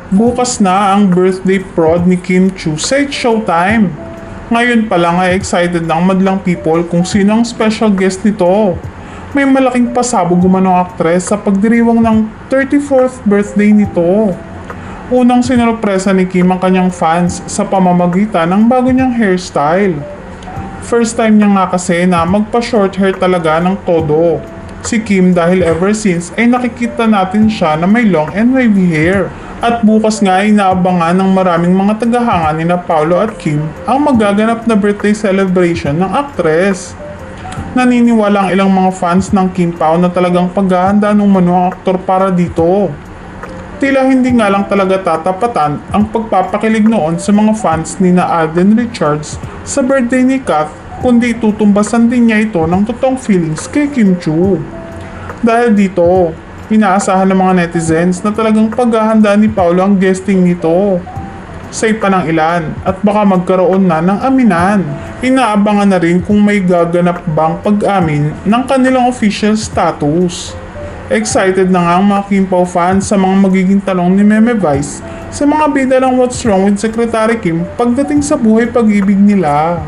Bukas na ang birthday prod ni Kim Chu sa It's Showtime. Ngayon pa lang ay excited ng madlang people kung sino ang special guest nito. May malaking pasabog umanong aktres sa pagdiriwang ng 34th birthday nito. Unang sinurpresa ni Kim ang kanyang fans sa pamamagitan ng bago niyang hairstyle. First time niya nga kasi na magpa-short hair talaga ng todo. Si Kim dahil ever since ay nakikita natin siya na may long and wavy hair. At bukas nga ay inaabangan ng maraming mga tagahanga ni na Paolo at Kim ang magaganap na birthday celebration ng aktres. Naniniwala ang ilang mga fans ng Kim Pao na talagang paghahanda ng manuang aktor para dito. Tila hindi nga lang talaga tatapatan ang pagpapakilig noon sa mga fans ni na Alden Richards sa birthday ni Kath, kundi tutumbasan din niya ito ng totoong feelings kay Kim Chu. Dahil dito, inaasahan ng mga netizens na talagang paghahanda ni Paolo ang guesting nito. Say pa ng ilan at baka magkaroon na ng aminan. Inaabangan na rin kung may gaganap bang pag-amin ng kanilang official status. Excited na nga ang mga Kim Pao fans sa mga magiging tanong ni Meme Vice sa mga bida ng What's Wrong with Secretary Kim pagdating sa buhay pag-ibig nila.